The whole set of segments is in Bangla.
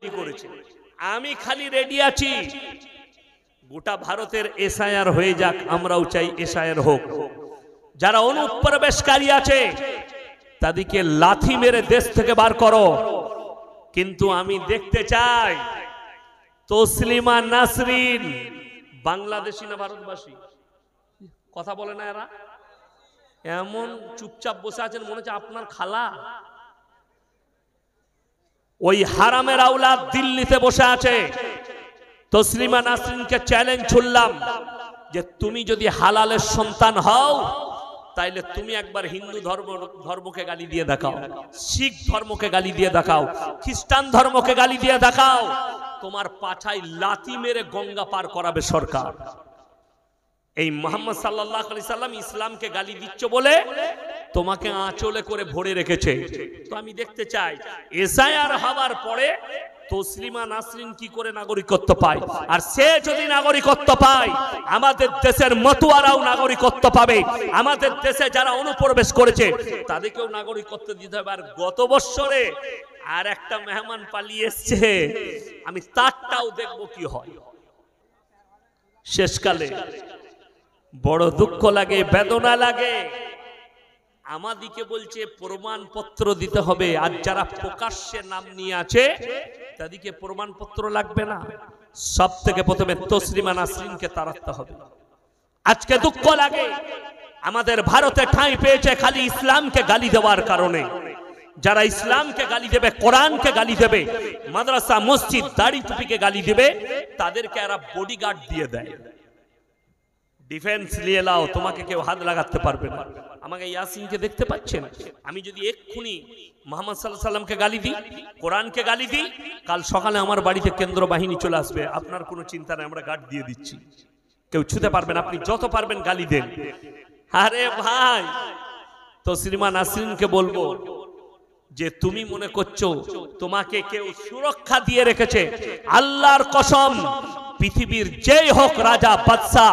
করেছে। আমি খালি রেডি আছি, গোটা ভারতের এসআইআর হয়ে যাক, আমরাও চাই এসআইআর হোক। যারা অনুপ্রবেশকারী আছে তাদেরকে লাথি মেরে দেশ থেকে বার করো, কিন্তু আমি দেখতে চাই তসলিমা নাসরিন বাংলাদেশি না ভারতবাসী? কথা বলে না এরা, এমন চুপচাপ বসে আছেন মনে হচ্ছে আপনার খালা। ওই হারামের আওলাদ দিল্লিতে বসে আছে। তসলিমা নাসরিনকে চ্যালেঞ্জ ছুড়লাম যে তুমি যদি হালালের সন্তান হও তাইলে তুমি একবার হিন্দু ধর্মকে গালি দিয়ে দেখাও, শিখ ধর্মকে গালি দিয়ে দেখাও, খ্রিস্টান ধর্মকে গালি দিয়ে দেখাও, তোমার পাছায় লাথি মেরে গঙ্গা পার করাবে সরকার। এই মুহাম্মদ সাল্লাল্লাহু আলাইহি সাল্লাম ইসলামকে গালি দিচ্ছ বলে তোমাকে আঁচলে করে ভরে রেখেছে। তো আমি দেখতে চাই এসআইআর হওয়ার পরে তসলিমা নাসরিন কি করে নাগরিকত্ব পায়, আর সে যদি নাগরিকত্ব পায় আমাদের দেশের মতুয়ারাও নাগরিকত্ব পাবে, আমাদের দেশে যারা অনুপ্রবেশ করেছে তাদেরকেও নাগরিকত্ব দিতে হবে। আর গত বছরে আর একটা মেহমান পালিয়ে এসছে, আমি তারটাও দেখবো কি হয়। শেষকালে বড় দুঃখ লাগে, বেদনা লাগে। আমাদিকে বলছে প্রমাণপত্র দিতে হবে, আর যারা প্রকাশ্যে নাম নিয়ে আছে তাদেরকে প্রমাণপত্র লাগবে না। সব থেকে প্রথমে তসলিমা নাসরিনকে তাড়াতে হবে। আজকে দুঃখ লাগে আমাদের ভারতে ঠাঁই পেয়েছে খালি ইসলামকে গালি দেওয়ার কারণে। যারা ইসলামকে গালি দেবে, কোরআনকে গালি দেবে, মাদ্রাসা মসজিদ দাড়ি টুপিকে গালি দেবে, তাদেরকে এরা বডিগার্ড দিয়ে দেয়। ডিফেন্স নিয়ে লাও, তোমাকে কেউ হাত লাগাতে পারবে না। আমাকে ইয়াসিনকে দেখতে পাচ্ছেন, আমি যদি এক্ষুনি মুহাম্মদ সাল্লাল্লাহু আলাইহি সাল্লামকে গালি দিই, কোরআনকে গালি দিই, কাল সকালে আমার বাড়িতে কেন্দ্র বাহিনী চলে আসবে। আপনার কোনো চিন্তা নেই, আমরা গার্ড দিয়ে দিচ্ছি, কেউ ছুতে পারবেন, আপনি যত পারবেন গালি দেন। আরে ভাই, তসলিমা নাসরিনকে বলবো যে তুমি মনে করছো তোমাকে কেউ সুরক্ষা দিয়ে রেখেছে, আল্লাহর কসম পৃথিবীর যেই হোক রাজা বাদশা,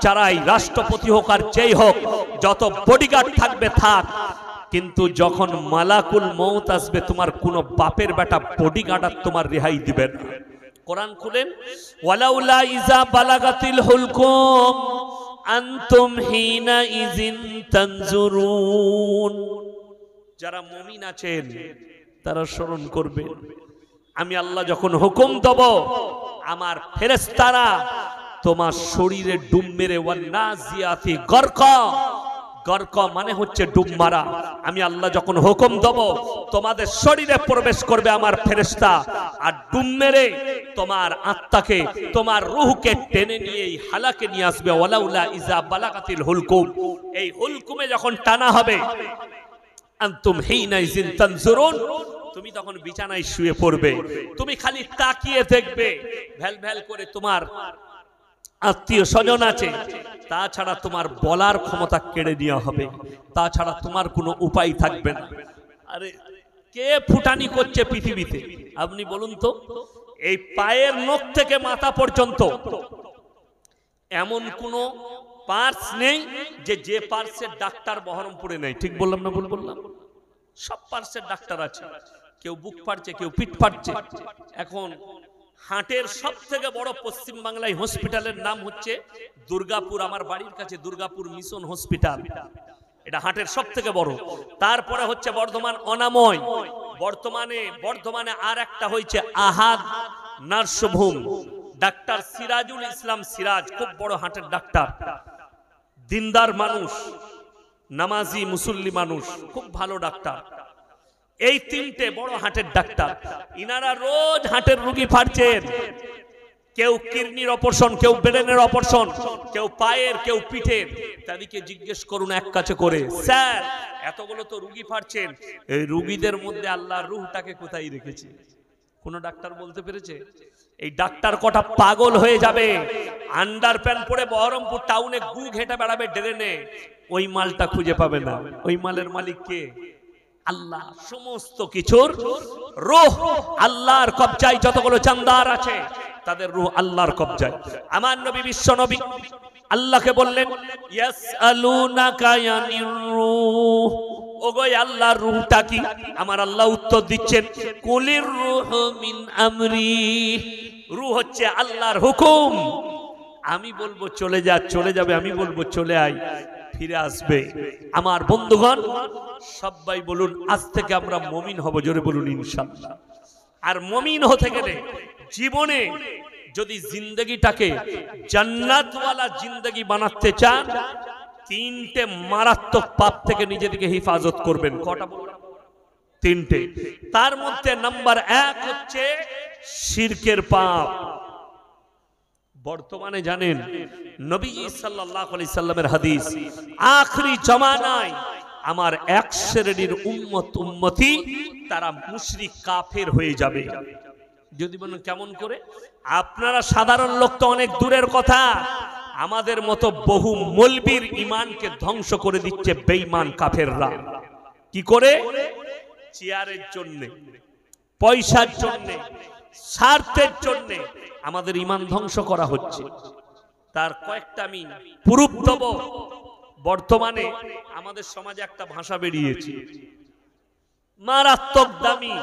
যারাই রাষ্ট্রপতি হোক আর যেই হোক, যত বডিগার্ড থাকবে থাক, কিন্তু যখন মালাকুল মউত আসবে তোমার কোনো বাপের বেটা বডিগার্ড আর তোমার রেহাই দিবে না। কোরআন খুলেন, ওয়ালাউলা ইজা বালাগাতিল হুলকুম আনতুম হিনা ইজিন তানজুরুন। যারা মুমিন আছেন তারা স্মরণ করবেন, আমি আল্লাহ যখন হুকুম দেব আমার ফেরেশতারা তোমার শরীরে ডুব মেরে ওয়ান্নাজিয়াতি গরকা, গরকা মানে হচ্ছে ডুব মারা। আমি আল্লাহ যখন হুকুম দেব তোমাদের শরীরে প্রবেশ করবে আমার ফেরেশতা, আর ডুব মেরে তোমার আত্মাকে, তোমার রূহকে টেনে নিয়ে এই হালাকে নিয়ে আসবে। ওয়ালাউলা ইজা বালাগাতিল হুলকুম, এই হুলকুমে যখন টানা হবে, আনতুম হিনা ইজিন তানজুরুন, তুমি তখন বিছানায় শুয়ে পড়বে, তুমি খালি তাকিয়ে দেখবে। ভ্যাল ভ্যাল করে তোমার আত্মীয় স্বজন আছে, তাছাড়া তোমার বলার ক্ষমতা কেড়ে নেওয়া হবে, তাছাড়া তোমার কোনো উপায় থাকবে না। আরে কে ফুটানি করছে পৃথিবীতে আপনি বলুন তো? এই পায়ের নখ থেকে মাথা পর্যন্ত এমন কোনো পার্স নেই যে পার্সের ডাক্তার বহরমপুরে নেই। ঠিক বললাম না ভুল বললাম? সব পার্সের ডাক্তার আছে। কেউ বুক ফাটছে, কেউ পিঠ ফাটছে। এখন হাটের সব থেকে বড় পশ্চিম বাংলায় হসপিটালের নাম হচ্ছে দুর্গাপুর, আমার বাড়ির কাছে দুর্গাপুর মিশন হসপিটাল, এটা হাটের সব থেকে বড়। তারপরে হচ্ছে বর্ধমান অনাময়, বর্ধমানে আর একটা হয়েছে আহাদ নার্সভূম, ডাক্তার সিরাজুল ইসলাম সিরাজ, খুব বড় হাটের ডাক্তার, দিনদার মানুষ, নামাজি মুসল্লি মানুষ, খুব ভালো ডাক্তার। এই তিনটে বড় হাটের ডাক্তার, ইনারা রোজ হাটের রোগী ফাড়ছেন। কেউ কিডনির অপারেশন, কেউ ব্রেনের অপারেশন, কেউ পায়ের, কেউ পিঠের। তাদেরকে জিজ্ঞেস করুন এক কাছে করে, স্যার এতগুলো তো রোগী ফাড়ছেন, এই রোগীদের মধ্যে আল্লাহর রূহটাকে কোথায় রেখেছে? কোন ডাক্তার বলতে পেরেছে? এই ডাক্তার কটা পাগল হয়ে যাবে, আন্ডার প্যান্ট পরে বহরমপুর টাউনে গু ঘেঁটে বেড়াবে ড্রেনে, ওই মালটা খুঁজে পাবে না। ওই মালের মালিক কে? আল্লাহ। সমস্ত কিছুর রূহ আল্লাহর কবজায়, যতগুলো জানদার আছে তাদের রূহ আল্লাহর কবজায়। আমার নবী, বিশ্ব নবী আল্লাহকে বললেন, ইয়াসআলুনাকা ইয়ানির রূহ, ওগো আল্লাহর রূহটা কি? আমার আল্লাহ উত্তর দিচ্ছেন, কুলির রূহু মিন আমরি, রূহ হচ্ছে আল্লাহর হুকুম। আমি বলবো চলে যা, চলে যাবে, আমি বলবো চলে আয়, ফিরে আসবে। আমার বন্ধুগণ সবাই বলুন আজ থেকে আমরা মুমিন হব, জোরে বলুন ইনশাআল্লাহ। আর মুমিন হতে গেলে জীবনে যদি জিন্দগিটাকে জান্নাতওয়ালা জিন্দগি বানাতে চান, তিনটে মারাত্মক পাপ থেকে নিজেদেরকে হেফাজত করবেন। কটা বললাম? তিনটে। তার মধ্যে নাম্বার 1 হচ্ছে শিরকের পাপ। বর্তমানে জানেন নবী সাল্লাল্লাহু আলাইহি সাল্লামের হাদিস, আখরি জামানায় আমার এক শ্রেণীর উম্মতি তারা মুশরিক কাফের হয়ে যাবে। যদি বলেন কেমন করে? আপনারা সাধারণ লোক তো অনেক দূরের কথা, আমাদের মতো বহু মৌলবীর ঈমানকে ধ্বংস করে দিচ্ছে বেঈমান কাফেররা। কি করে? চেয়ারের জন্য, পয়সার জন্য, স্বার্থের জন্য আমাদের ঈমান ধ্বংস করা হচ্ছে। তার কয়েকটা আমি প্রুফ দেব। বর্তমানে আমাদের সমাজে একটা ভাষা বেরিয়েছে মারাত্মক দামি,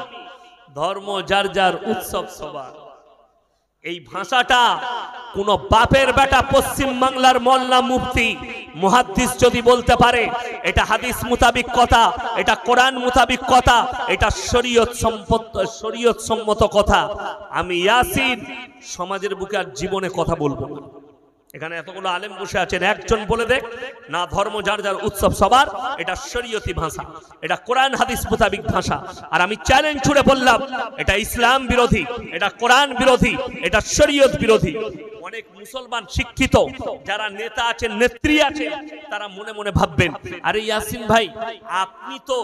ধর্ম যার যার উৎসব সবার। এই ভাষাটা কোন বাপের বেটা পশ্চিম বাংলার মোল্লা মুফতি মুহাদ্দিস যদি বলতে পারে এটা হাদিস মুতাবিক কথা, এটা কোরআন মুতাবিক কথা, এটা শরীয়ত সম্মত কথা, আমি ইয়াসিন সমাজের বুকে আর জীবনে কথা বলবো না। এখানে এতগুলো আলেম বসে আছেন, একজন বলে দেখ না ধর্ম যার যার উৎসব সবার, এটা শরীয়তি ভাষা, এটা কোরআন হাদিস মুতাবিক ভাষা। আর আমি চ্যালেঞ্জ ছুড়ে বললাম এটা ইসলাম বিরোধী, এটা কোরআন বিরোধী, এটা শরীয়ত বিরোধী। অনেক মুসলমান শিক্ষিত যারা নেতা আছেন, নেত্রী আছেন, তারা মনে মনে ভাববেন আরে ইয়াসিন ভাই আপনি তো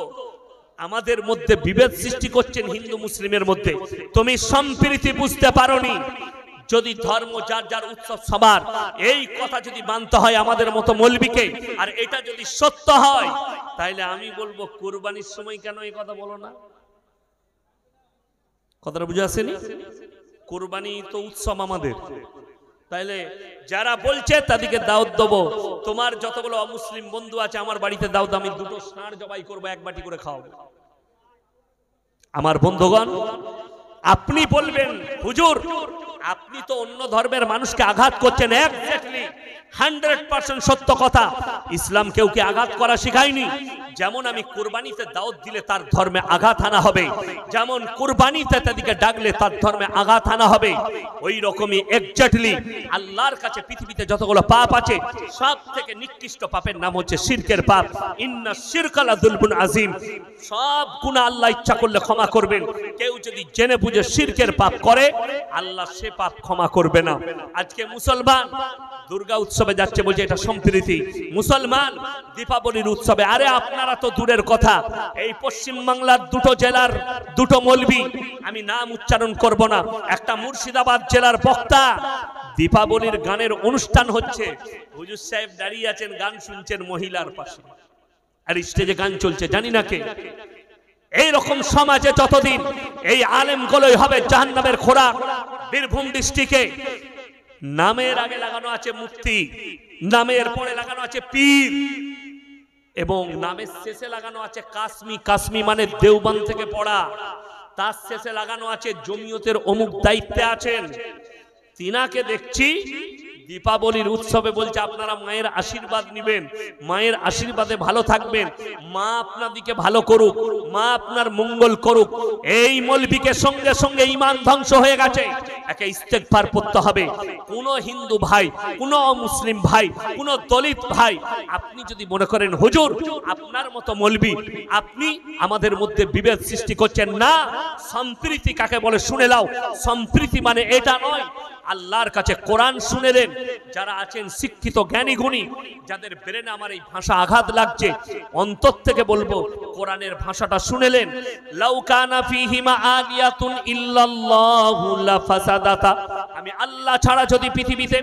আমাদের মধ্যে বিভেদ সৃষ্টি করছেন হিন্দু মুসলিমের মধ্যে, তুমি সম্প্রীতি বুঝতে পারোনি। যদি ধর্ম যার যার উৎসব সবার এই কথা যদি মানতে হয় আমাদের মতো মৌলবীকে, আর এটা যদি সত্য হয়, তাহলে আমি বলবো কুরবানির সময় কেন এই কথা বলো না? কথাটা বুঝে আসেনি? কুরবানি তো উৎসব আমাদের, তাইলে যারা বলছে তাদেরকে দাওয়াত দেবো। তোমার যতগুলো অমুসলিম বন্ধু আছে আমার বাড়িতে দাওয়াত, আমি দুটো ষাঁড় জবাই করবো, এক বাটি করে খাওয়াবো। আমার বন্ধুগণ আপনি বলবেন হুজুর আপনি তো অন্য ধর্মের মানুষকে আঘাত করছেন। এক্স্যাক্টলি 100% সত্য কথা। ইসলাম কেউকে আঘাত করা শেখায়নি। যেমন আমি কুরবানিতে দাওয়াত দিলে তার ধর্মে আঘাত আনা হবে, যেমন কুরবানিতে তাদেরকে ডাকলে তার ধর্মে আঘাত আনা হবে, ওই রকমই এক্স্যাক্টলি আল্লাহর কাছে পৃথিবীতে যতগুলো পাপ আছে সব থেকে নিকৃষ্ট পাপের নাম হচ্ছে শিরকের পাপ। ইন্না শিরকা লাযুলমুন আযীম। সব গুনাহ আল্লাহ ইচ্ছা করলে ক্ষমা করবেন, কেউ যদি জেনে বুঝে শিরকের পাপ করে আল্লাহ সে পাপ ক্ষমা করবে না। আজকে মুসলমান দুর্গা উৎসবে যাচ্ছে, বলছে এটা সম্প্রীতি। মুসলমান দীপাবলির উৎসবে, আরে আপনারা তো দূরের কথা, এই পশ্চিম বাংলার দুটো জেলার দুটো মৌলবী, আমি নাম উচ্চারণ করব না, একটা মুর্শিদাবাদ জেলার বক্তা, দীপাবলির গানের অনুষ্ঠান হচ্ছে, হুজুর সাহেব দাঁড়িয়ে আছেন গান শুনছেন মহিলার পাশে, আর স্টেজে গান চলছে, জানি না কে। এইরকম সমাজে যতদিন এই আলেমগুলোই হবে জাহান্নামের খোরাক। বীরভূম ডিস্ট্রিক্টে নামের আগে লাগানো আছে মুফতি, নামের পরে লাগানো আছে পীর, এবং নামের শেষে লাগানো আছে কাসমি। কাসমি মানে দেওবন্দ থেকে পড়া। তার শেষে লাগানো আছে জমিয়তের অমুক দায়িত্বে আছেন। তিনাকে দেখছি দীপাবলির উৎসবে বলছে আপনারা মায়ের আশীর্বাদ নেবেন, মায়ের আশীর্বাদে ভালো থাকবেন, মা আপনাদিকে ভালো করুক, মা আপনার মঙ্গল করুক। এই মৌলবীকে সঙ্গে সঙ্গে ঈমান ধ্বংস হয়ে গেছে। একে ইস্তেগফার পড়তে হবে। কোন হিন্দু ভাই, কোন মুসলিম ভাই, কোন দলিত ভাই, আপনি যদি মনে করেন হুজুর আপনার মতো মৌলবী আপনি আমাদের মধ্যে বিভেদ সৃষ্টি করছেন, না, সম্প্রীতি কাকে বলে শুনে নাও। সম্প্রীতি মানে এটা নয়। আল্লাহর কাছে কোরআন শুনে নেন। যারা আছেন শিক্ষিত জ্ঞানী গুণী, যাদের ব্রেনে আমার এই ভাষা আঘাত লাগছে, অন্তর থেকে বলবো কোরআনের ভাষাটা শুনেলেন। লাউ কানা ফীহিমা আলিয়াতুন ইল্লাল্লাহু লাফাসাদাতা। আমি আল্লাহ ছাড়া যদি পৃথিবীতে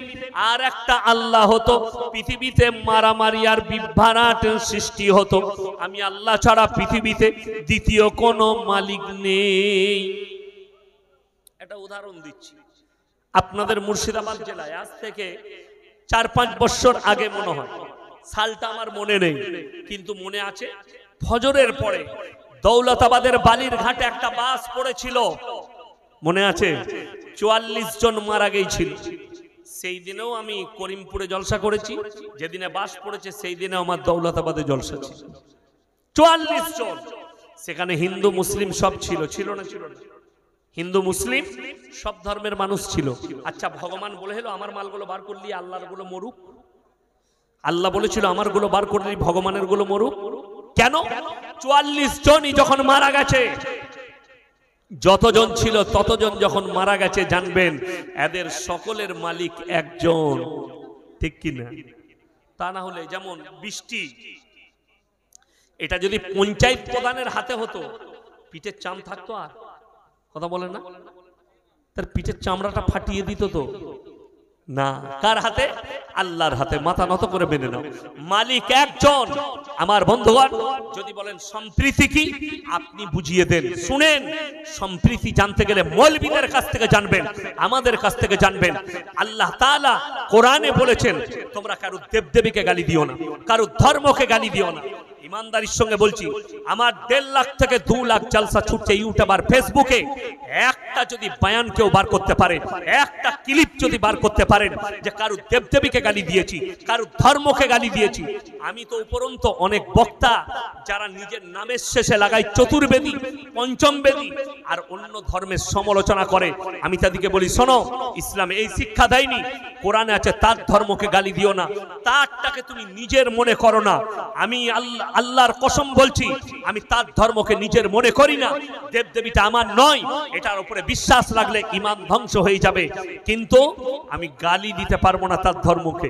আর একটা আল্লাহ হতো, পৃথিবীতে মারামারি আর বিভ্রাট সৃষ্টি হতো। আমি আল্লাহ ছাড়া পৃথিবীতে দ্বিতীয় কোনো মালিক নেই। একটা উদাহরণ দিচ্ছি। আপনাদের মুর্শিদাবাদ জেলায় আজ থেকে 4-5 বছর আগে মনে হয়, সালটা আমার মনে নেই, কিন্তু মনে আছে ফজরের পরে দৌলতাবাদের বালির ঘাটে একটা বাস পড়েছিল, মনে আছে? 44 জন মারা গিয়েছিল। সেই দিনেও আমি করিমপুরে জলসা করেছি, যেদিনে বাস পড়েছে সেই দিনে আমার দৌলতাবাদে জলসা ছিল। 44 জন, সেখানে হিন্দু মুসলিম সব ছিল, ছিল না? ছিল না? হিন্দু মুসলিম সব ধর্মের মানুষ ছিল। আচ্ছা, ভগবান বলে হলো আমার মালগুলো বার করলি আল্লাহর গুলো মরুক? আল্লাহ বলেছিল আমার গুলো বার করলি ভগবানের গুলো মরুক? কেন? 44 জনই যখন মারা গেছে, যতজন ছিল ততজন যখন মারা গেছে, জানবেন এদের সকলের মালিক একজন, ঠিক কিনা? তা না হলে যেমন বৃষ্টি, এটা যদি পঞ্চায়েত প্রধানের হাতে হতো, পিঠের চাম থাকতো? আর কথা বলে না, তার পিঠের চামড়াটা ফাটিয়ে দিত তো না। কার হাতে? আল্লাহর হাতে। মাথা নত করে মেনে নাও, মালিক একজন। আমার বন্ধুগণ, যদি বলেন সম্প্রীতি কি, আপনি বুঝিয়ে দেন। শুনেন, সম্প্রীতি জানতে গেলে মৌলবীদের কাছ থেকে জানবেন, আমাদের কাছ থেকে জানবেন। আল্লাহ তাআলা কোরআনে বলেছেন, তোমরা কারো দেবদেবীকে গালি দিও না, কারো ধর্মকে গালি দিও না। ইমানদারির সঙ্গে বলছি, আমার 1.5 লাখ থেকে 2 লাখ জলসা ছুটছে ইউটিউব আর ফেসবুকে। একটা যদি বয়ান কেউ বার করতে পারে, একটা ক্লিপ যদি বার করতে পারেন যে কারো দেবদেবীকে গালি দিয়েছি, কারো ধর্মকে গালি দিয়েছি, আমি তো উপরন্তু অনেক বক্তা যারা নিজের নামের শেষে লাগায় চতুর্বেদী, পঞ্চম বেদী আর অন্য ধর্মের সমালোচনা করে, আমি তাদেরকে বলি, শোনো, ইসলাম এই শিক্ষা দেয়নি। কোরআনে আছে তার ধর্মকে গালি দিও না, তারটাকে তুমি নিজের মনে করো না। আমি আল্লাহর কসম বলছি, আমি তার ধর্মকে নিজের মনে করি না। দেবদেবীটা আমার নয়, এটার উপরে বিশ্বাস রাখলে ঈমান ধ্বংস হয়ে যাবে, কিন্তু আমি গালি দিতে পারবো না তার ধর্মকে।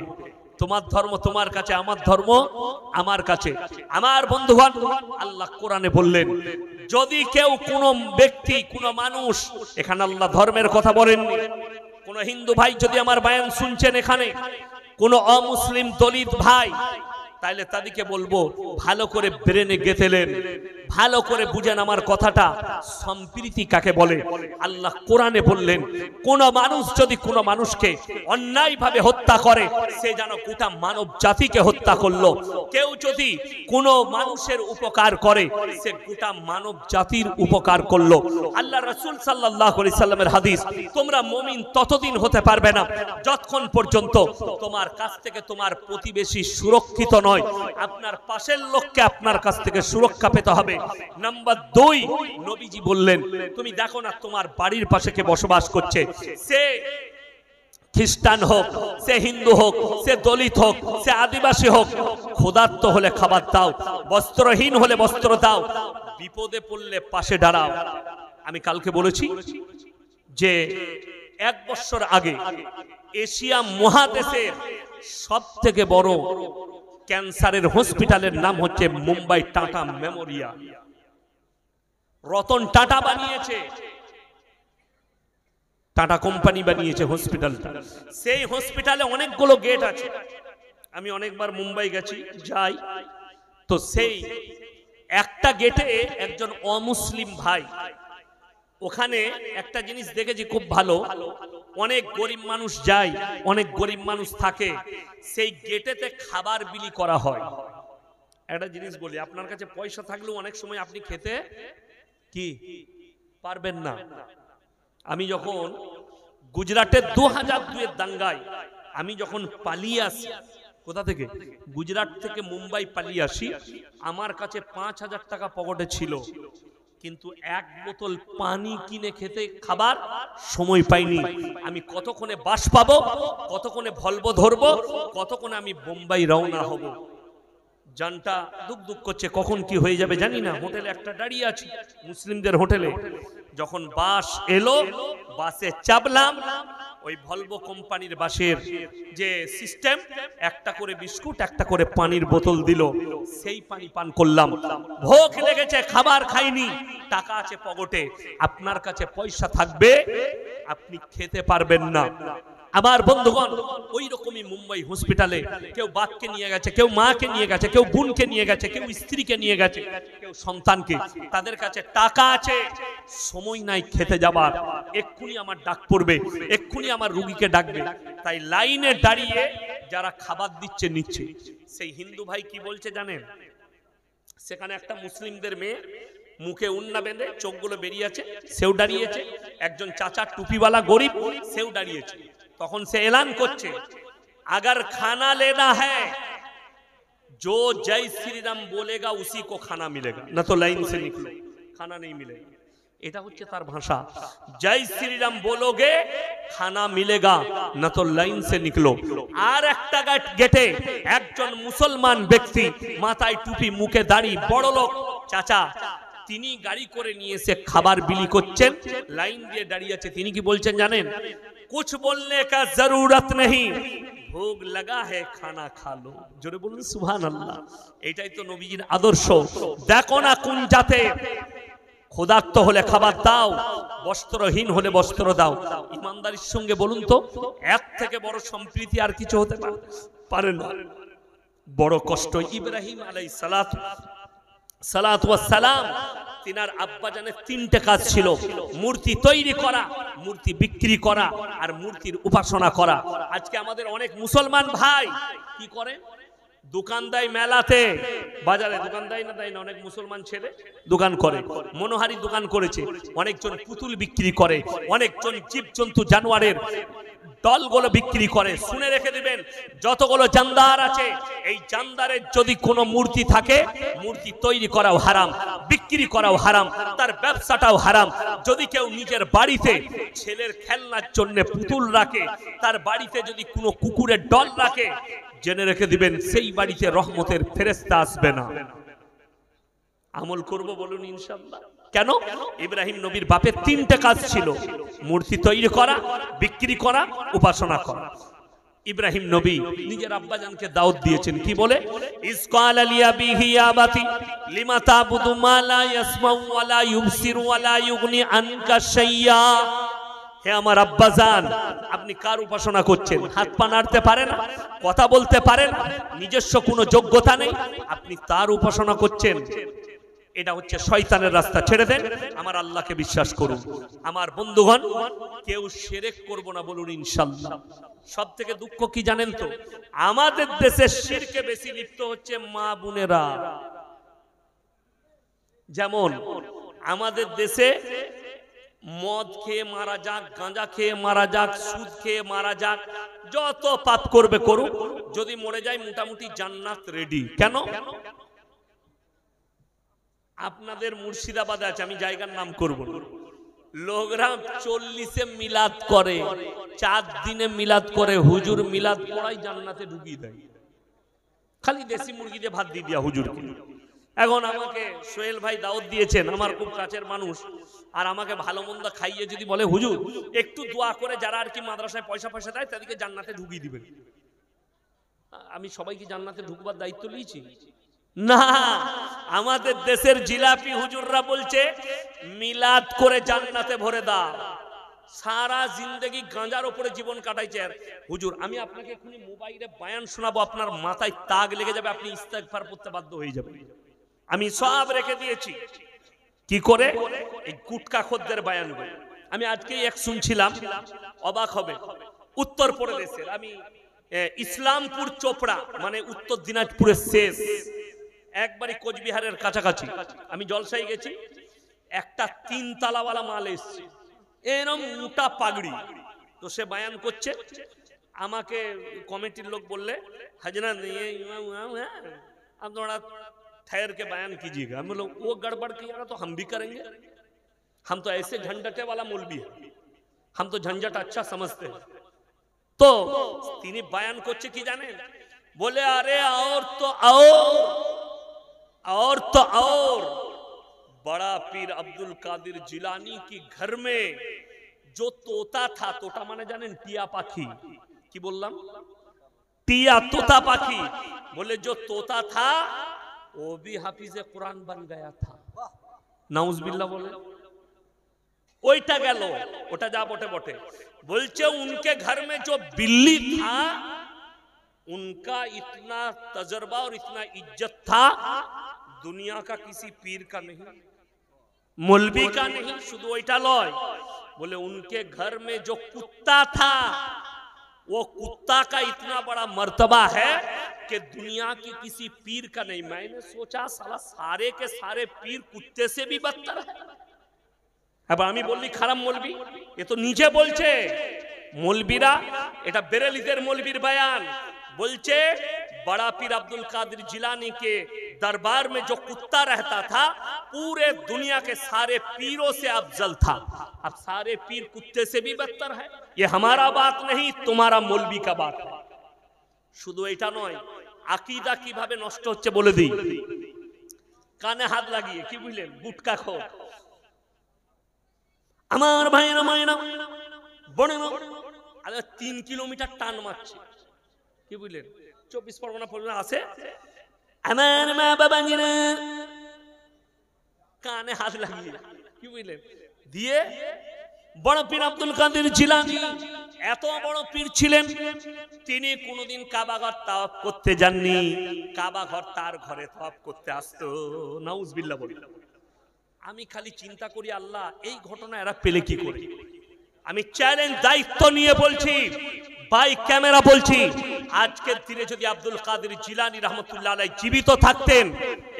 তোমার ধর্ম তোমার কাছে, আমার ধর্ম আমার কাছে। আমার বন্ধুগণ, আল্লাহ কোরআনে বললেন, যদি কেউ কোনো ব্যক্তি, কোনো মানুষ, এখানে আল্লাহ ধর্মের কথা বলেননি, কোন হিন্দু ভাই যদি আমার বয়ান শুনছেন, এখানে কোন অমুসলিম দলিত ভাই, তাইলে তাদেরকে বলবো ভালো করে ব্রেনে গেঁথেলেন, ভালো করে বুঝেন আমার কথাটা। সম্প্রীতি কাকে বলে? আল্লাহ কোরআনে বললেন, কোন মানুষ যদি কোন মানুষকে অন্যায়ভাবে হত্যা করে, সে যেন গোটা মানব জাতিকে হত্যা করলো। কেউ যদি কোন মানুষের উপকার করে, সে গোটা মানব জাতির উপকার করলো। আল্লাহ রাসূল সাল্লাল্লাহু আলাইহি সাল্লামের হাদিস, তোমরা মুমিন ততদিন হতে পারবে না যতক্ষণ পর্যন্ত তোমার কাছ থেকে তোমার প্রতিবেশী সুরক্ষিত নয়। আপনার পাশের লোককে আপনার কাছ থেকে সুরক্ষা পেতে হবে। নাম্বার 2, নবীজি বললেন, তুমি দেখো না তোমার বাড়ির পাশে কে বসবাস করছে, সে খ্রিস্টান হোক, সে হিন্দু হোক, সে দলিত হোক, সে আদিবাসী হোক, ক্ষুধার্ত হলে খাবার দাও, বস্ত্রহীন হলে বস্ত্র দাও, বিপদে পড়লে পাশে দাঁড়াও। আমি কালকে বলেছি যে 1 বছর আগে এশিয়া মহাদেশের সব থেকে বড় ক্যান্সারের হসপিটালের নাম হচ্ছে মুম্বাই টাটা মেমোরিয়াল। রতন টাটা বানিয়েছে, টাটা কোম্পানি বানিয়েছে হসপিটালটা। সেই হসপিটালে অনেকগুলো গেট আছে, আমি অনেকবার মুম্বাই গেছি, যাই তো সেই একটা গেটে একজন অমুসলিম ভাই, ওখানে একটা জিনিস দেখেছি খুব ভালো, অনেক গরিব মানুষ যায়, অনেক গরিব মানুষ থাকে, সেই গেটেতে খাবার বিলি করা হয়। একটা জিনিস বলি, আপনার কাছে পয়সা থাকলেও অনেক সময় আপনি খেতে কি পারবেন না। আমি যখন গুজরাটের 2002-এর দাঙ্গায় আমি যখন পালিয়ে আসি, কোথা থেকে? গুজরাট থেকে মুম্বাই পালিয়ে আসি, আমার কাছে 5000 টাকা পকেটে ছিল, কিন্তু 1 বোতল পানি কিনে খেতে খাবার সময় পাইনি। আমি কতক্ষণে বাস পাবো, কতক্ষণে ভলভো ধরবো, কতক্ষণে আমি বোম্বাই রওনা হব। জানটা দুক দুক করছে, কখন কি হয়ে যাবে জানি না। হোটেলে একটা দাঁড়িয়ে আছি, মুসলিমদের হোটেলে। যখন বাস এলো, বাসে চাপলাম, ওই ভলভো কোম্পানির বাসের যে সিস্টেম, একটা করে বিস্কুট, একটা করে পানির বোতল দিল, সেই পানি পান করলাম। ভোক লেগেছে, খাবার খাইনি, টাকা আছে পকেটে। আপনার কাছে পয়সা থাকবে, আপনি খেতে পারবেন না। আমার বন্ধুগণ, ওই রকমই মুম্বাই হসপিটালে কেউ বাপকে নিয়ে গেছে, কেউ মাকে নিয়ে গেছে, কেউ বোনকে নিয়ে গেছে, কেউ স্ত্রীকে নিয়ে গেছে, কেউ সন্তানকে। তাদের কাছে টাকা আছে, সময় নাই খেতে যাবার, এক্ষুনি আমার ডাক পড়বে, এক্ষুনি আমার রুগীকে ডাকবে। তাই লাইনে দাঁড়িয়ে যারা খাবার দিচ্ছে নিচ্ছে। সেই হিন্দু ভাই কি বলছে জানেন? সেখানে একটা মুসলিমদের মেয়ে মুখে উন্না বেঁধে চোখগুলো বেরিয়ে আছে, সেও দাঁড়িয়েছে। একজন চাচা টুপিওয়ালা গরিব, সেও দাঁড়িয়েছে। তখন সে এলান করছে, अगर खाना लेना है जो जय श्री राम बोलेगा उसी को खाना मिलेगा, ना तो लाइन से निकलो, खाना नहीं मिलेगा। এটা হচ্ছে তার ভাষা, জয় শ্রীরাম বলোগে খানা মিলেগা, না তো লাইন সে নিকলো। আর একটা গেটে একজন মুসলমান ব্যক্তি, মাথায় টুপি, মুখে দাড়ি, বড় লোক চাচা, তিনি গাড়ি করে নিয়ে এসে খাবার বিলি করছেন, লাইন দিয়ে দাঁড়িয়ে আছে। তিনি কি বলছেন জানেন? कुछ बोलने का जरूरत नहीं, भूख लगा है खाना खा लो। জোরে বলুন সুবহানাল্লাহ। এটাই তো নবীজির আদর্শ। দেখো না কোন জাতে, ক্ষুধার্ত হলে খাবার দাও, বস্ত্রহীন হলে বস্ত্র দাও। ইমানদারির সঙ্গে বলুন তো, এর থেকে বড় সম্প্রীতি আর কিছু হতে পারে না? বড় কষ্ট। ইব্রাহিম আলাইহিস সালাতু ওয়াস সালাম, তিনার আব্বা জানের তিনটে কাজ ছিল: মূর্তি তৈরি করা, মূর্তি বিক্রি করা, আর মূর্তির উপাসনা করা। আজকে আমাদের অনেক মুসলমান ভাই কি করে? দোকান দেয় মেলাতে, বাজারে দোকান দেয় না, দেয় না। অনেক মুসলমান ছেলে দোকান করে, মনোহারি দোকান করেছে। অনেকজন পুতুল বিক্রি করে, অনেকজন জীবজন্তু জানোয়ারের দলগুলো বিক্রি করে। শুনে রেখে দিবেন, যতগুলো জানদার আছে, এই জানদারের যদি কোনো মূর্তি থাকে, মূর্তি তৈরি করাও হারাম, বিক্রি করাও হারাম, তার ব্যবসাটাও হারাম। যদি কেউ নিজের বাড়িতে ছেলের খেলনার জন্য পুতুল রাখে, তার বাড়িতে যদি কোনো কুকুরের দল রাখে, জেনে রেখে দিবেন সেই বাড়িতে রহমতের ফেরেশতা আসবে না। আমল করব বলুন ইনশাআল্লাহ। কেন? ইব্রাহিম নবীর বাপের তিনটে কাজ ছিল: মূর্তি তৈরি করা, বিক্রি করা, উপাসনা করা। ইব্রাহিম নবী নিজের আব্বাজানকে দাওয়াত দিয়েছেন, কি বলে? ইসকাল লিয়াবিহি আবাতি লিমা তাবুদু মা লা ইয়াসমাউ ওয়া লা ইউবসিরু ওয়া লা ইউগনি আনকা শাইয়া। হে আমার আব্বাজান, আপনি কার উপাসনা করছেন? হাত পা নাড়তে পারে না, কথা বলতে পারে না, নিজস্ব কোনো যোগ্যতা নেই, আপনি তার উপাসনা করছেন। এটা হচ্ছে শয়তানের রাস্তা। ছেড়ে দেন, আমার আল্লাহকে বিশ্বাস করুন। আমার বন্ধুগণ, কেউ শিরক করব না বলুন ইনশাআল্লাহ। সব থেকে দুঃখ কি জানেন তো? আমাদের দেশে শিরকে বেশি লিপ্ত হচ্ছে মা বোনেরা। যেমন আমাদের দেশে মদ খেয়ে মারা যাক, গাঁজা খেয়ে মারা যাক, সুদ খেয়ে মারা যাক, যত পাপ করবে করুক, যদি মরে যায় মোটামুটি জান্নাত রেডি। কেন? আপনাদের মুর্শিদাবাদে আছে, আমি জায়গার নাম করব না, লোকরা 40-এ মিলাদ করে, 4 দিনে মিলাদ করে, হুজুর মিলাদ পড়াই জান্নাতে ঢুকিয়ে দেয়। খালি দেশি মুরগি দিয়ে ভাত দিয়ে দিয়া হুজুরকে। এখন আমাকে সোহেল ভাই দাওয়াত দিয়েছেন, আমার খুব কাছের মানুষ, আর আমাকে ভালো মন্দ খাইয়ে যদি বলে হুজুর একটু দোয়া করে যারা আর কি মাদ্রাসায় পয়সা দেয় তাদেরকে জান্নাতে ঢুকিয়ে দিবেন, আমি সবাইকে জান্নাতে ঢুকবার দায়িত্ব নিয়েছি না। আমাদের দেশের জিলাপি হুজুররা বলছে মিলাদ করে জান্নাতে ভরে দাও। সারা জিন্দেগি গাঁজার উপরে জীবন কাটাইছে। আর হুজুর আমি আপনাকে এখনই মোবাইলে বয়ান শোনাবো, আপনার মাথায় তাগ লেগে যাবে, আপনি ইস্তেগফার করতে বাধ্য হয়ে যাবেন। আমি সব রেখে দিয়েছি। কি করে? এই গুটকা খদ্দের বয়ান। আমি আজকেই এক শুনছিলাম, অবাক হবে, উত্তরপ্রদেশের, আমি ইসলামপুর চোপড়া মানে উত্তর দিনাজপুরের শেষ, একবারই কোচবিহারের কাছাকাছি আমি জলসাই গেছি। একটা 3 তালাওয়ালা মাল এসছে, এরকম মোটা পাগড়ি। তো সে বয়ান করছে, আমাকে কমিটির লোক বললে हजरत अब थोड़ा ठहर के बयान कीजिएगा। हम लोग वो गड़बड़ किया तो हम भी करेंगे, हम तो ऐसे झंझटे वाला मौलवी है, हम तो झंझट अच्छा समझते हैं। तो তিনি बयान করছে কি জানেন? बोले अरे और तो और बड़ा पीर अब्दुल कादिर जिलानी की घर में जो तोता था, तोता माने जानें टिया पाखी, की बोललाम टिया तोता पाखी, बोले जो तोता था वो भी हाफिज़े कुरान बन गया था। नाउज़ुबिल्लाह बोले ওইটা গেল, ওটা যা বটে বটে। বলছে उनके घर में जो बिल्ली था उनका इतना तजर्बा और इतना इज्जत था, दुनिया का किसी पीर का नहीं, मौलवी का नहीं। शुद्ध ওইটা লয়, बोले उनके घर में जो कुत्ता था वो कुत्ता का इतना बड़ा मर्तबा है कि दुनिया की किसी पीर का नहीं। मैंने सोचा साला सारे के सारे पीर कुत्ते से भी बदतर है। अब আমি বললি খারাপ মৌলবি, এ তো নিজে বলছে। মৌলবীরা, এটা বেরেলিদের মৌলবীর বয়ান, बोलचे बड़ा पीर अब्दुल कादिर जिलानी के दरबार में जो कुत्ता रहता था पूरे दुनिया के सारे पीरों से अफजल था। अब सारे पीर कुत्ते से भी बदतर है। ये हमारा बात नहीं, तुम्हारा मौलवी का बात है। শুধু এটা নয়, আকীদা কিভাবে নষ্ট হচ্ছে বলে দিই। কানে হাত লাগিয়ে কি বুঝলেন, গুটকা খোর আমার ভাইরা মায়েরা বোনেরা, আরে 3 কিলোমিটার টান মারছে, কি বুঝলেন, 24 পরগনা পর্যন্ত আছে। আমার মা বাবাজিরা কানে হাত লাগিয়ে কি বুঝলেন দিয়ে, বড় পীর আব্দুল কাদের জিলানী এত বড় পীর ছিলেন, তিনি কোনোদিন কাবা ঘর তাওয়াফ করতে যাননি, কাবা ঘর তার ঘরে তাওয়াফ করতে আসতো। নাউজুবিল্লাহ বলি। আমি খালি চিন্তা করি আল্লাহ এই ঘটনা এরা পেলে কি করে। আমি চ্যালেঞ্জ দায়িত্ব নিয়ে বলছি, বাই ক্যামেরা বলছি, আজকের দিনে যদি আব্দুল কাদের জিলানী রহমতুল্লাহ আলাইহি জীবিত থাকতেন,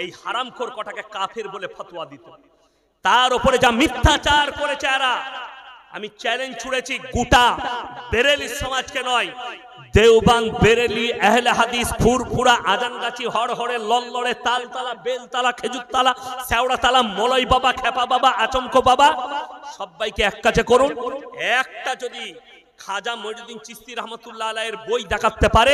এই হারামখোর কটাকে কাফের বলে ফতোয়া দিত। তার উপরে যা মিথ্যাচার করেছে এরা, আমি চ্যালেঞ্জ ছুড়েছি গোটা বেরেলি সমাজকে নয়, দেওবন্দ, বেরেলি, আহলে হাদিস, ফুরফুরা, আজানগাছি, হড়হড়ে, লল্লড়ে, তালতলা, বেলতলা, খেজুরতলা, শেওড়াতলা, মলয় বাবা, খেপা বাবা, আচমকো বাবা, সবাইকে এক কাছে করুন। একটা যদি খাজা মঈনুদ্দিন চিশতি রহমতুল্লাহ আলাইহির বই দেখাতে পারে,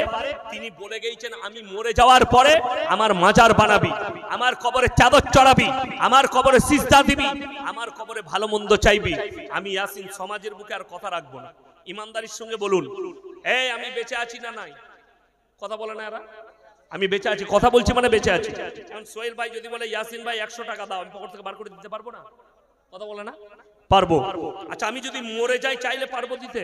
তিনি বলে গিয়েছেন আমি মরে যাওয়ার পরে আমার মাজার বানাবি, আমার কবরে চাদর চড়াবি, আমার কবরে সিজদা দিবি, আমার কবরে ভালো মন্দ চাইবি, আমি ইয়াসিন সমাজের বুকে আর কথা রাখবো না। ইমানদারির সঙ্গে বলুন, এই আমি বেঁচে আছি না নাই? কথা বলে না এরা, আমি বেঁচে আছি, কথা বলছি মানে বেঁচে আছি। এখন সোহেল ভাই যদি বলে ইয়াসিন ভাই 100 টাকা দাও, আমি পকেট থেকে বার করে দিতে পারবো না? কথা বলে না? পারবো। আচ্ছা আমি যদি মরে যাই চাইলে পারবো দিতে?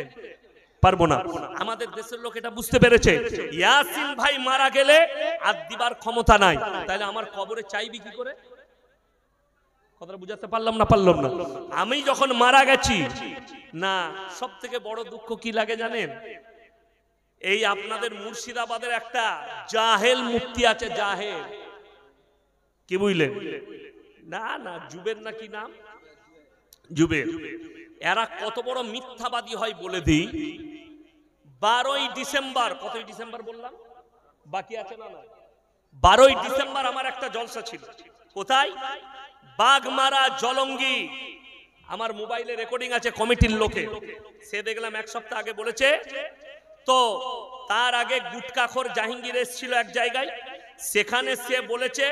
পারবো না। আমাদের দেশের লোক এটা বুঝতে পেরেছে, ইয়াসিন ভাই মারা গেলে আর দিবার ক্ষমতা নাই, তাহলে আমার কবরে চাইবি কি করে? কথাটা বুঝাতে পারলাম না? পারলাম না। আমি যখন মারা গেছি না, সব থেকে বড় দুঃখ কি লাগে জানেন? এই আপনাদের মুর্শিদাবাদের একটা জাহেল মুফতি আছে, জাহেল, কি বুঝলেন? না না, জুবের না কি নাম, জুবের। এরা কত বড় মিথ্যাবাদী হয় বলে দিই। 12ই ডিসেম্বর, কতই ডিসেম্বর বললাম, বাকি আছে না? 12ই ডিসেম্বর আমার একটা জলসা ছিল। কোথায়? বাগমারা, জলঙ্গি। আমার মোবাইলে রেকর্ডিং আছে কমিটির লোকে, সে দেখলাম 1 সপ্তাহ আগে বলেছে। তো তার আগে গুটকাখোর জাহাঙ্গীর এসেছিল এক জায়গায়, সেখানে সে বলেছে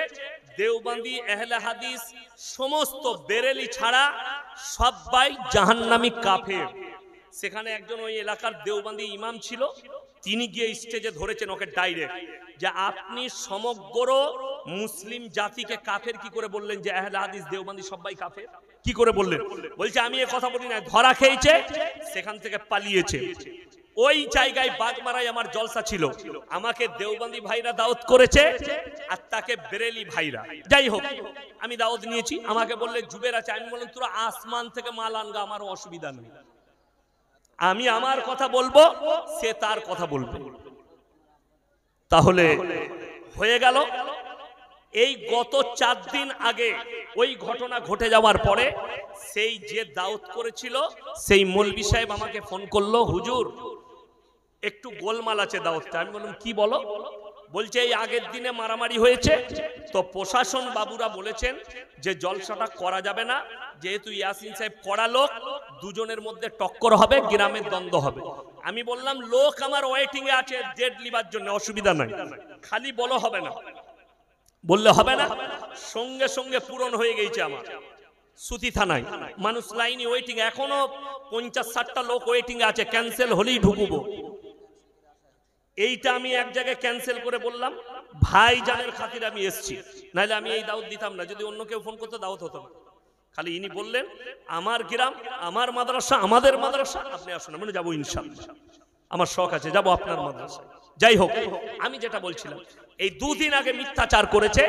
দেওবন্দি, আহলে হাদিস সমস্ত বেরেলি ছাড়া সবাই জাহান্নামী কাফের। সেখানে একজন ওই এলাকার দেওবন্দি ইমাম ছিল, তিনি গিয়ে স্টেজে ধরেছেন ওকে ডাইরেক্ট, যে আপনি সমগ্র মুসলিম জাতিকে কাফের কি করে বললেন, যে আহলে হাদিস দেওবন্দি সবাই কাফের কি করে বললেন? বলছে আমি এ কথা বলি না, ধরা খেয়েছে, সেখান থেকে পালিয়েছে। ওই জায়গায় বাগমারায় আমার জলসা ছিল, আমাকে দেওবন্দি ভাইরা দাওয়াত করেছে আর তাকে বেরেলি ভাইরা। যাই হোক, আমি দাওয়াত নিয়েছি, আমাকে বললে জুবের আছে, আমি বললাম তোরা আসমান থেকে মাল আনগা, আমার অসুবিধা নেই, আমি আমার কথা বলবো, সে তার কথা বলবে। তাহলে হয়ে গেল। এই গত 4 দিন আগে ওই ঘটনা ঘটে যাওয়ার পরে সেই যে দাওয়াত করেছিল সেই মৌলভী সাহেব আমাকে ফোন করলো, হুজুর একটু গোলমাল আছে দাওয়াতটা। আমি বললাম কি বলো? বলছে এই আগের দিনে মারামারি হয়েছে, তো প্রশাসন বাবুরা বলেছেন যে জলসাটা করা যাবে না, যেহেতু ইয়াসিন সাহেব কড়া লোক, দুজনের মধ্যে টক্কর হবে, গ্রামের দ্বন্দ্ব হবে। আমি বললাম লোক আমার ওয়েটিং এ আছে ডেট লিবার জন্য, অসুবিধা নাই, খালি বলো হবে না, বললে হবে না। সঙ্গে সঙ্গে পূরণ হয়ে গেছে আমার সুতি থানায়, মানুষ লাইনে ওয়েটিং, এখনো 50-60টা লোক ওয়েটিং আছে, ক্যান্সেল হলেই ঢুকবো। এইটা আমি এক জায়গায় ক্যান্সেল করে বললাম ভাইজানের খাতিরে আমি এসছি, নাহলে আমি এই দাওয়াত দিতাম না। যদি অন্য কেউ ফোন করতে দাওয়াত হতো না। খালি ইনি বললেন আমার গ্রাম, আমার মাদ্রাসা, আমাদের মাদ্রাসা, আপনি আসুন, আমি যাবো ইনশাআল্লাহ, আমার শখ আছে যাবো আপনার মাদ্রাসায়। যাই হোক, আমি যেটা বলছিলাম, এই 2 দিন আগে মিথ্যাচার করেছে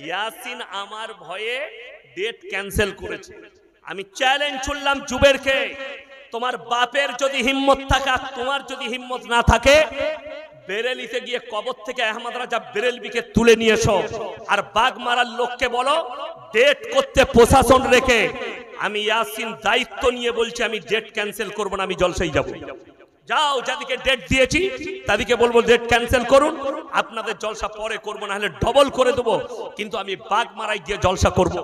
ইয়াসিন, আমার ভয়ে ডেট ক্যান্সেল করেছে। আমি চ্যালেঞ্জ ছুড়লাম জুবেরকে, তোমার বাপের যদি হিম্মত থাকে, তোমার যদি হিম্মত না থাকে, বেরেলিতে গিয়ে কবর থেকে আহমদ রাজা বেরেলভিকে তুলে নিয়ে এসো, আর বাঘ মারার লোককে বলো ডেট করতে প্রশাসন রেখে। আমি ইয়াসিন দায়িত্ব নিয়ে বলছি, আমি ডেট ক্যান্সেল করব না, আমি জলসায় যাব। যাও, যাদেরকে ডেট দিয়েছি তাদেরকে বলবো ডেট ক্যান্সেল করুন, আপনাদের জলসা পরে করবো, না হলে ডবল করে দেবো, কিন্তু আমি বাঘ মারাই গিয়ে জলসা করব।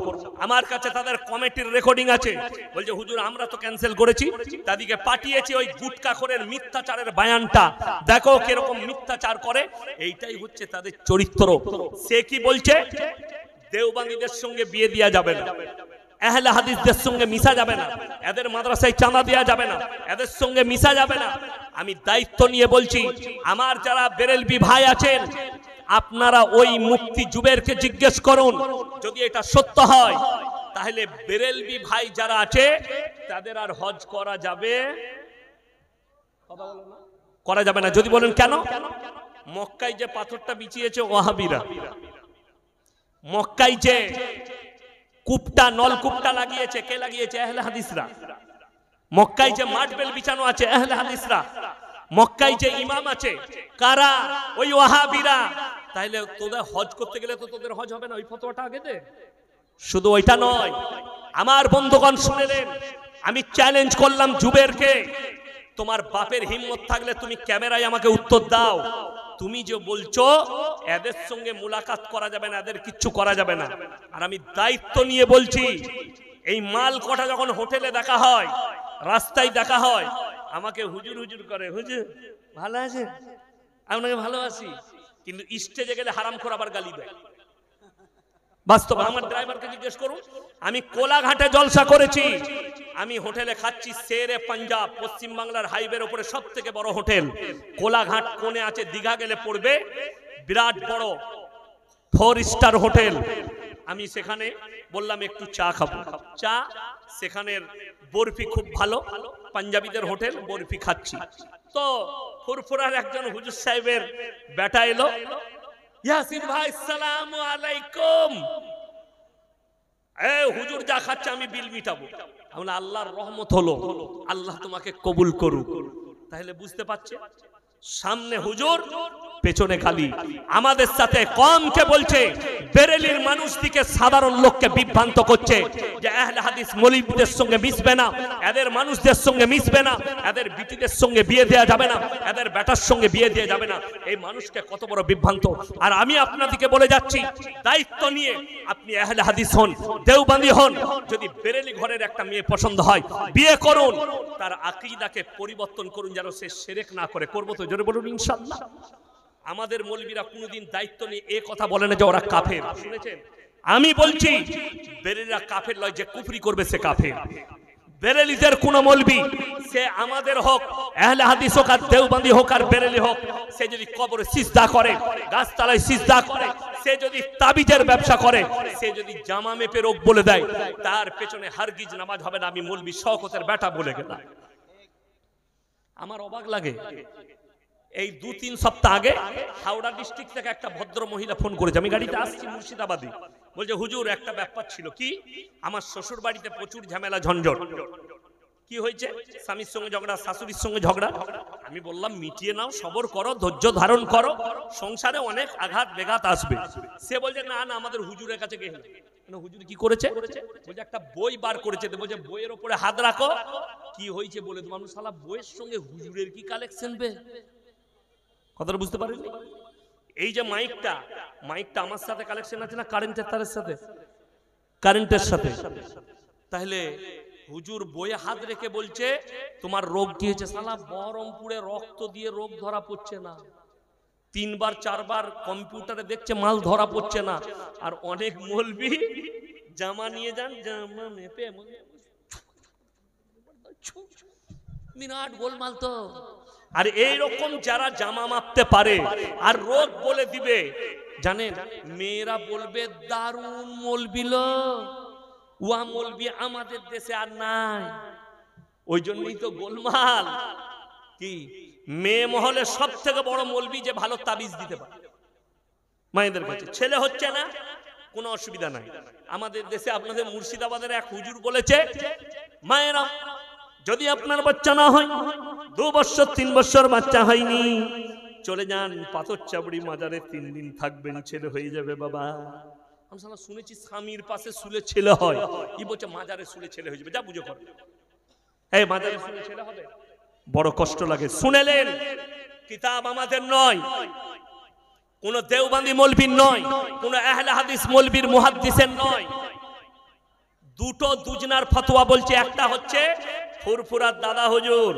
আমার কাছে তাদের কমিটির রেকর্ডিং আছে, বলছে হুজুর আমরা তো ক্যান্সেল করেছি, তাদেরকে পাঠিয়েছি ওই গুটকাখোরের মিথ্যাচারের বয়ানটা, দেখো কিরকম মিথ্যাচার করে। এইটাই হচ্ছে তাদের চরিত্র। সে কি বলছে, দেওবন্দীদের সঙ্গে বিয়ে দেওয়া যাবে না, আহলে হাদিসদের সঙ্গে মিশা যাবে না, এদের মাদ্রাসায় চাঁদা দেওয়া যাবে না, এদের সঙ্গে মিশা যাবে না। আমি দায়িত্ব নিয়ে বলছি, আমার যারা বেরেলভি ভাই আছেন, আপনারা ওই মুফতি জুবেরকে জিজ্ঞেস করুন, যদি এটা সত্য হয় তাহলে বেরেলভি ভাই যারা আছে তাদের আর হজ করা যাবে করা যাবে না। যদি বলেন কেন, মক্কায় যে পাথরটা বিছিয়েছে ওয়াহাবিরা, মক্কায় যে কূপটা নলকূপটা লাগিয়েছে, কে লাগিয়েছে? আহলে হাদিসরা। মক্কায় যে মাটবেল বিছানো আছে, আহলে হাদিসরা। মক্কায় যে ইমাম আছে, কারা? ওই ওয়াহাবিরা। তাইলে তোদের হজ করতে গেলে তো তোদের হজ হবে না, ওই ফতোয়াটা আগে দে। শুধু ওইটা নয়, আমার বন্ধুগণ শুনেলেন, আমি চ্যালেঞ্জ করলাম জুবেরকে, তোমার বাপের হিম্মত থাকলে তুমি ক্যামেরায় আমাকে উত্তর দাও, তুমি যে বলছো এদের সঙ্গে মুলাকাত করা যাবে না, এদের কিচ্ছু করা যাবে না, আর আমি দায়িত্ব নিয়ে বলছি, এই মাল কটা যখন হোটেলে দেখা হয়, রাস্তায় দেখা হয়, আমাকে হুজুর হুজুর করে, হুজুর ভালো আছে, আপনাকে ভালোবাসি, কিন্তু স্টেজে গেলে হারামখোর আবার গালি দেয়। বাস্তব, আমার ড্রাইভারকে জিজ্ঞেস করুন, আমি কোলাঘাটে জলসা করেছি, আমি হোটেলে খাচ্ছি শেরে পাঞ্জাব, পশ্চিম বাংলার হাইওয়ের উপরে সব থেকে বড় হোটেল, কোলাঘাট কোণে আছে, দীঘা গেলে পড়বে, বিরাট বড় 4 স্টার হোটেল। আমি সেখানে বললাম একটু চা খাবো, চা, সেখানের বরফি খুব ভালো, পাঞ্জাবিদের হোটেল, বরফি খাচ্ছি। তো ফুরফুরার একজন হুজুর সাহেবের বেটা এলো, ইয়াসিন ভাই আসসালামু আলাইকুম, এ হুজুর যা খাচ্ছে আমি বিল মিটাবো। আমরা আল্লাহর রহমত হলো, আল্লাহ তোমাকে কবুল করুক। তাহলে বুঝতে পারছে, সামনে হুজুর, পেছনে খালি। আমাদের সাথে কমকে বলছে, বেরেলির মানুষদিকে সাধারণ লোককে বিভ্রান্ত করছে যে আহলে হাদিস মৌলবীদের সঙ্গে মিশবে না, এদের মানুষদের সঙ্গে মিশবে না, এদের বিটিদের সঙ্গে বিয়ে দেওয়া যাবে না, এদের বেটার সঙ্গে বিয়ে দেওয়া যাবে না। এই মানুষকে কত বড় বিভ্রান্ত। আর আমি আপনাদেরকে বলে যাচ্ছি, দায়িত্ব নিয়ে আপনি আহলে হাদিস হন, দেওবন্দি হন, যদি বেরেলি ঘরের একটা মেয়ে পছন্দ হয়, বিয়ে করুন, তার আকীদাকে পরিবর্তন করুন, যেন সে শিরক না করে। করবো তো? জোরে বলুন ইনশাআল্লাহ। আমাদের মৌলবীরা কোনোদিন দায়িত্ব নিয়ে এ কথা বলে না যে ওরা কাফের, শুনেছেন? আমি বলছি বেরেলিরা কাফের নয়, যে কুফরি করবে সে কাফের। বেরেলিদের কোন মৌলবী, সে আমাদের হোক, আহলে হাদিস হোক, আর দেওবন্দি হোক, আর বেরেলি হোক, সে যদি কবরে সিজদা করে, গাছতলায় সিজদা করে, সে যদি তাবিজের ব্যবসা করে, সে যদি জামা মেপে রোগ বলে দেয়, তার পেছনে হারগিজ নামাজ হবে না। আমি মৌলবী শওকতের বেটা বলে গেলাম। আমার অবাক লাগে, এই 2-3 সপ্তাহ আগে হাওড়া ডিস্ট্রিক্ট থেকে একটা ভদ্র মহিলা ফোন করেছে, আমি গাড়িতে আসছি মুর্শিদাবাদে, বলছে হুজুর একটা ব্যাপার ছিল। কি? আমার শ্বশুর বাড়িতে প্রচুর ঝামেলা ঝঞ্ঝট। কি হয়েছে? স্বামীর সঙ্গে ঝগড়া, শাশুড়ির সঙ্গে ঝগড়া। আমি বললাম মিটিয়ে নাও, সবর করো, ধৈর্য ধারণ করো, সংসারে অনেক আঘাত বেঘাত আসবে। সে বলছে না না, আমাদের হুজুরের কাছে গেল। হুজুর কি করেছে? বলছে একটা বই বার করেছে, বলছে বইয়ের উপরে হাত রাখো, কি হয়েছে বলে দেবো। আমি শালা বইয়ের সঙ্গে হুজুরের কি কালেকশন বে? কথাটা বুঝতে পারেননি? এই যে মাইকটা, মাইকটা আমার সাথে কালেকশন আছে না কারেন্টের তারের সাথে? কারেন্টের সাথে। তাহলে হুজুর বইয়ে হাত রেখে বলছে তোমার রোগ কি হয়েছে? শালা বহরমপুরে রক্ত দিয়ে রোগ ধরা পড়ছে না, 3বার 4বার কম্পিউটারে দেখছে মাল ধরা পড়ছে না। আর অনেক মৌলবি জামা নিয়ে যান, জামা মেপে বিরাট গোলমাল তো। আর এইরকম যারা জামা মাপতে পারে আর রোগ বলে দিবে, জানেন মেয়েরা বলবে দারুণ মৌলবি লো, ওয়া মৌলবি আমাদের দেশে আর নাই। ওই জন্যই তো গোলমাল। কি মেয়ে মহলে সব থেকে বড় মৌলবি যে ভালো তাবিজ দিতে পারে মায়েদের কাছে। ছেলে হচ্ছে না, কোনো অসুবিধা নাই। আমাদের দেশে আপনাদের মুর্শিদাবাদের এক হুজুর বলেছে, মায়েরা যদি আপনার বাচ্চা না হয়, 2 বছর 3 বছর বাচ্চা হয়নি, চলে যান পাথর চাবড়ি মাজারে 3 দিন থাকবেন, ছেলে হয়ে যাবে বাবা। আমি সালা শুনেছি স্বামীর পাশে শুলে ছেলে হয়, ই বলছে মাজারে শুলে ছেলে হয়ে যাবে। যা বুঝে কর, এই মাজারে শুলে ছেলে হবে? বড় কষ্ট লাগে। শুনেলেন, কিতাব আমাদের নয়, কোন দেওবন্দি মৌলবীর নয়, কোন আহলে হাদিস মৌলবীর মুহাদ্দিসের নয়। দুটো দুজনার ফতোয়া বলছে। একটা হচ্ছে ফুরফুরার দাদা হুজুর,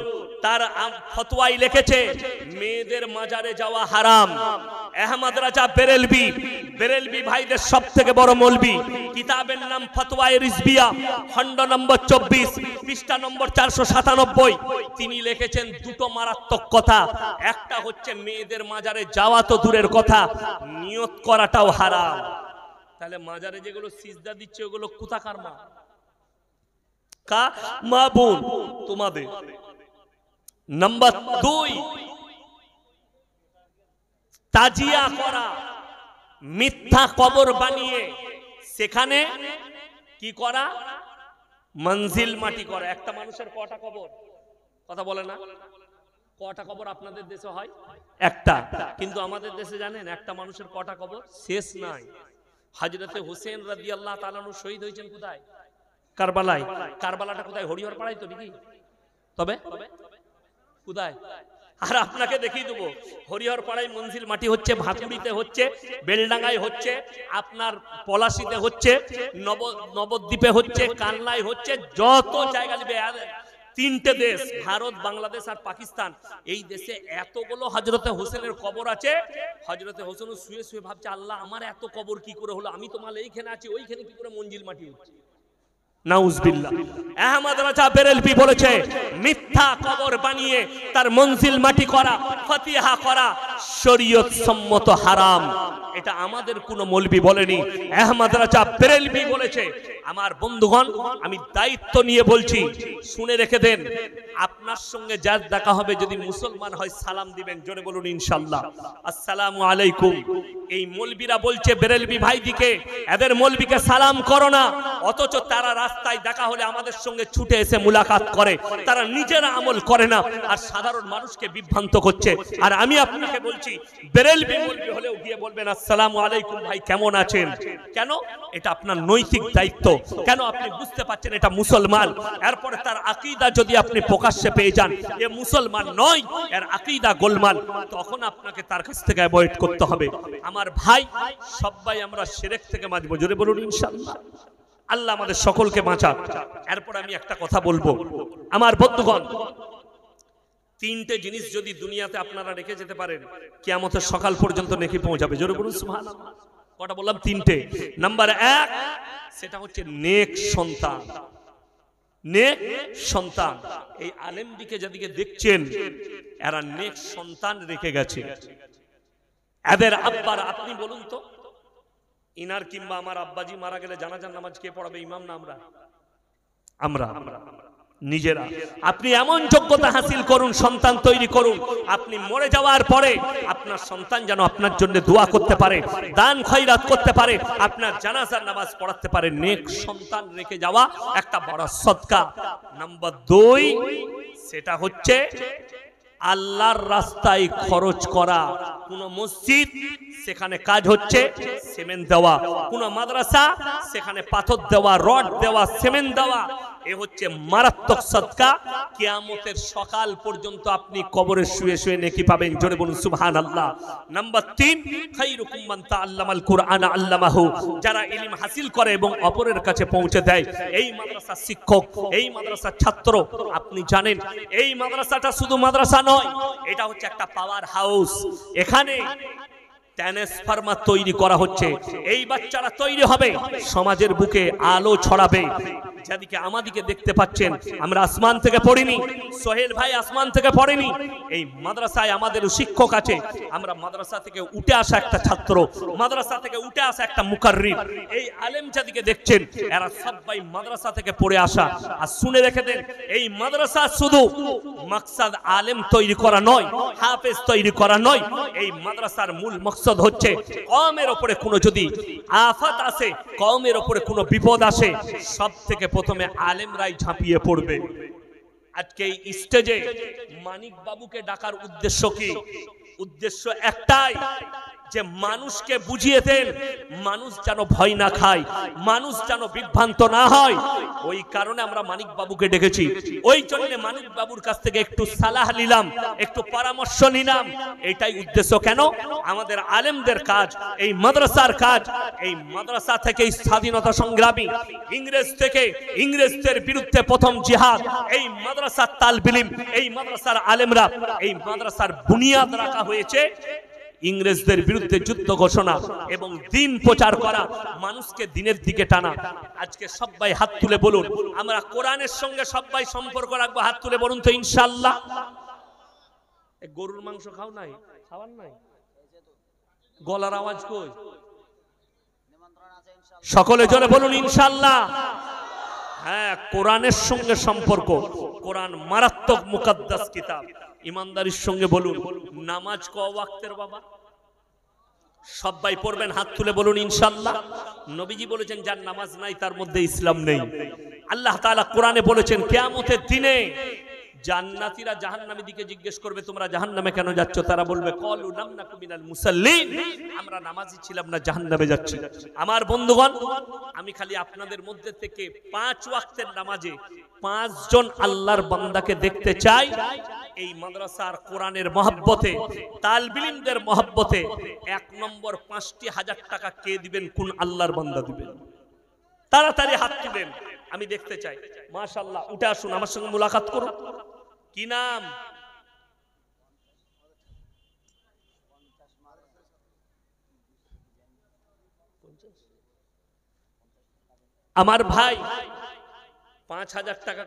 তার ফতোয়াই লিখেছে মেয়েদের মাজারে যাওয়া হারাম। আহমদ রাজা বেরেলভি, বেরেলভি ভাইদের সব থেকে বড় মৌলবি, কিতাবের নাম ফতোয়ায়ে রিজবিয়া, খণ্ড নম্বর 24, পৃষ্ঠা নম্বর 497। তিনি লিখেছেন দুটো মারাত্মক কথা। একটা হচ্ছে মেয়েদের মাজারে যাওয়া তো দূরের কথা, নিয়ত করাটাও হারাম। তাহলে মাজারে যেগুলো সিজদা দিচ্ছে ওগুলো কোথাকার মা? কা মা বোন তোমাদের। নাম্বার 2, তাজিয়া করা, মিথ্যা কবর বানিয়ে সেখানে কি করা? মঞ্জিল মাটি করা। একটা মানুষের কটা কবর? কথা বলে না? কটা কবর আপনাদের দেশে হয়? একটা। কিন্তু আমাদের দেশে জানেন একটা মানুষের কটা কবর? শেষ নাই। হযরতে হোসেন রাদিয়াল্লাহু তাআলা আনহু শহীদ হয়েছেন কোথায়? কারবালায়। কারবালাটা কোথায়? হরিহর পাড়ায় তো নাকি? তবে কোথায়? আর আপনাকে দেখিয়ে দেবো, হরিহর পাড়ায় মঞ্জিল মাটি হচ্ছে, ভাতুড়িতে হচ্ছে, বেলডাঙ্গায় হচ্ছে, আপনার পলাশিতে হচ্ছে, নবদ্বীপে হচ্ছে, কানলায় হচ্ছে, যত জায়গা নেবে। 3টে দেশ, ভারত, বাংলাদেশ আর পাকিস্তান, এই দেশে এতগুলো হযরতে হোসেনের কবর আছে। হযরতে হোসেন শুয়ে শুয়ে ভাবছে, আল্লাহ আমার এত কবর কি করে হলো? আমি তো মাল এইখানে আছি, ওইখানে কি করে মঞ্জিল মাটি হচ্ছে? নাউজুবিল্লাহ। আহমদ রাজা বেরেলভি বলেছে মিথ্যা কবর বানিয়ে তার মঞ্জিল মাটি করা, ফাতিহা করা শরীয়ত সম্মত হারাম। এটা আমাদের কোন মৌলবি বলেনি, আহমদ রাজা বেরেলভি বলেছে। আমার বন্ধুগণ, আমি দায়িত্ব নিয়ে বলছি, শুনে রেখে দেন। আপনার সঙ্গে যার দেখা হবে যদি মুসলমান হয় সালাম দিবেন, জোরে বলুন ইনশাআল্লাহ, আসসালামু আলাইকুম। এই মৌলবিরা বলছে বেরেলভি ভাইদিকে, এদের মৌলবিকে সালাম করো না, অথচ তারা রাস্তায় দেখা হলে আমাদের সঙ্গে ছুটে এসে মুলাকাত করে। তারা নিজেরা আমল করে না আর সাধারণ মানুষকে বিভ্রান্ত করছে। আর আমি আপনাকে বলছি, বেরেলভি মৌলবি হলেও গিয়ে বলবেন আসসালামু আলাইকুম ভাই, কেমন আছেন? কেন? এটা আপনার নৈতিক দায়িত্ব। কেন? আপনি বুঝতে পারছেন এটা মুসলমান। এরপরে তার আকীদা যদি আপনি প্রকাশ্যে পেয়ে যান এ মুসলমান নয়, এর আকীদা গোলমাল, তখন আপনাকে তার কাছ থেকে অ্যাভয়েড করতে হবে। আমার ভাই, সবাই আমরা শিরক থেকে বাঁচবো, জোরে বলুন ইনশাআল্লাহ। আল্লাহ আমাদের সকলকে বাঁচাক। এরপর আমি একটা কথা বলবো, আমার বন্ধুগণ, 3টে জিনিস যদি দুনিয়াতে আপনারা রেখে যেতে পারেন, কিয়ামতের সকাল পর্যন্ত নেকি পৌঁছাবে, জোরে বলুন সুবহানাল্লাহ। কটা বললাম? 3টে। নাম্বার 1, সেটা হচ্ছে নেক সন্তান। নেক সন্তান। এই আলেমদিকে যেদিকে দেখছেন, এরা নেক সন্তান রেখে গেছে। এদের আব্বার, আপনি বলুন তো, ইনার কিংবা আমার আব্বাজি মারা গেলে জানাজার নামাজ কে পড়াবে? ইমাম না আমরা? আমরা নিজেরা। আপনি এমন যোগ্যতা হাসিল করুন, সন্তান তৈরি করুন, আপনি মরে যাওয়ার পরে আপনার সন্তান যেন আপনার জন্য দোয়া করতে পারে, দান খয়রাত করতে পারে, আপনার জানাজার নামাজ পড়াতে পারে। নেক সন্তান রেখে যাওয়া একটা বড় সদকা। নাম্বার 2, সেটা হচ্ছে আল্লাহর রাস্তায় খরচ করা। কোন মসজিদ, সেখানে কাজ হচ্ছে সিমেন্ট দেওয়া। কোন মাদ্রাসা, সেখানে পাথর দেওয়া, রড দেওয়া, সিমেন্ট দেওয়া। এ হচ্ছে মারাত্মক সদকা। কিয়ামতের সকাল পর্যন্ত আপনি কবরে শুয়ে শুয়ে নেকি পাবেন, জোরে বলুন সুবহানাল্লাহ। নাম্বার 3, খায়রুকুম মান তাআল্লামাল কুরআন আল্লামাহু। যারা ইলম হাসিল করে এবং অপরের কাছে পৌঁছে দেয়। এই মাদ্রাসার শিক্ষক, এই মাদ্রাসার ছাত্র, আপনি জানেন এই মাদ্রাসাটা শুধু মাদ্রাসা নয়, এটা হচ্ছে একটা পাওয়ার হাউস। এখানে ট্রান্সফরমার তৈরি করা হচ্ছে। এই বাচ্চারা তৈরি হবে, সমাজের বুকে আলো ছড়াবে। যেদিকে আমাদিকে দেখতে পাচ্ছেন, আমরা আসমান থেকে পড়িনি, সোহেল ভাই আসমান থেকে পড়েনি। এই মাদ্রাসায় আমাদের শিক্ষক আছে। আমরা মাদ্রাসা থেকে উঠে আসা একটা ছাত্র, মাদ্রাসা থেকে উঠে আসা একটা মুকাররির। এই আলেম যেদিকে দেখছেন, এরা সবাই মাদ্রাসা থেকে পড়ে আসা। আর শুনে রেখে দেন, এই মাদ্রাসা শুধু মাকসাদ আলেম তৈরি করা নয়, হাফেজ তৈরি করা নয়। এই মাদ্রাসার মূল মকসদ হচ্ছে কওমের উপরে কোনো যদি আফাত আসে, কওমের উপরে কোনো বিপদ আসে, সব থেকে প্রথমে আলেমরাই ঝাঁপিয়ে পড়বে। আজকে এই স্টেজে মানিক বাবুকে ডাকার উদ্দেশ্য কি? উদ্দেশ্য একটাই, যে মানুষকে বুঝিয়ে দেন, মানুষ যেন ভয় না খায়, মানুষ যেন বিভ্রান্ত না হয়। ওই কারণে আমরা মানিক বাবুকে ডেকেছি। ওই জন্য মানিক বাবুর কাছ থেকে একটু সালাহ নিলাম, একটু পরামর্শ নিলাম। এটাই উদ্দেশ্য। কেন? আমাদের আলেমদের কাজ, এই মাদ্রাসার কাজ, এই মাদ্রাসা থেকে স্বাধীনতা সংগ্রামী ইংরেজদের বিরুদ্ধে প্রথম জিহাদ, এই মাদ্রাসার তালবিলিম, এই মাদ্রাসার আলেমরা, এই মাদ্রাসার বুনিয়াদ রাখা হয়েছে ইংরেজদের বিরুদ্ধে যুদ্ধ ঘোষণা এবং দিন প্রচার করা, মানুষকে দিনের দিকে টানা। আজকে সবাই হাত তুলে বলুন, আমরা কোরআনের সঙ্গে সবাই সম্পর্ক রাখবো। হাত তুলে বলুন তো ইনশাআল্লাহ। গরুর মাংস খাও নাই, খাওয়ার নাই, গলার আওয়াজ কই? সকলে জোরে বলুন ইনশাআল্লাহ। হ্যাঁ, কোরআনের সঙ্গে সম্পর্ক। কোরআন মারাত্মক মুকাদ্দাস কিতাব। ইমানদারির সঙ্গে বলুন, নামাজ ক ওয়াক্তের বাবা? সবাই পড়বেন, হাত তুলে বলুন ইনশাআল্লাহ। নবীজি বলেছেন, যার নামাজ নাই তার মধ্যে ইসলাম নেই। আল্লাহ তাআলা কোরআনে বলেছেন, কিয়ামতের দিনে জান্নাতীরা জাহান্নামীর দিকে জিজ্ঞেস করবে, তোমরা জাহান্নামে কেন যাচ্ছ? তারা বলবে, ক্বালু লাম নাকু মিনাল মুসাল্লিন, আমরা নামাজি ছিলাম না, জাহান্নামে যাচ্ছি। আমার বন্ধুগণ, আমি খালি আপনাদের মধ্যে থেকে 5 ওয়াক্তের নামাজে 5 জন আল্লাহর বান্দাকে দেখতে চাই। এই মাদ্রাসার কোরআনের মহব্বতে, তালবিলিমদের মহব্বতে 1 নম্বর 5,000 টাকা কে দিবেন? কোন আল্লাহর বান্দা দিবেন? তাড়াতাড়ি হাত তুলেন, আমি দেখতে চাই। মাশাআল্লাহ, উঠে আসুন, আমার সঙ্গে মুলাকাত করুন। কি নাম? আমার ভাই 5,000 টাকা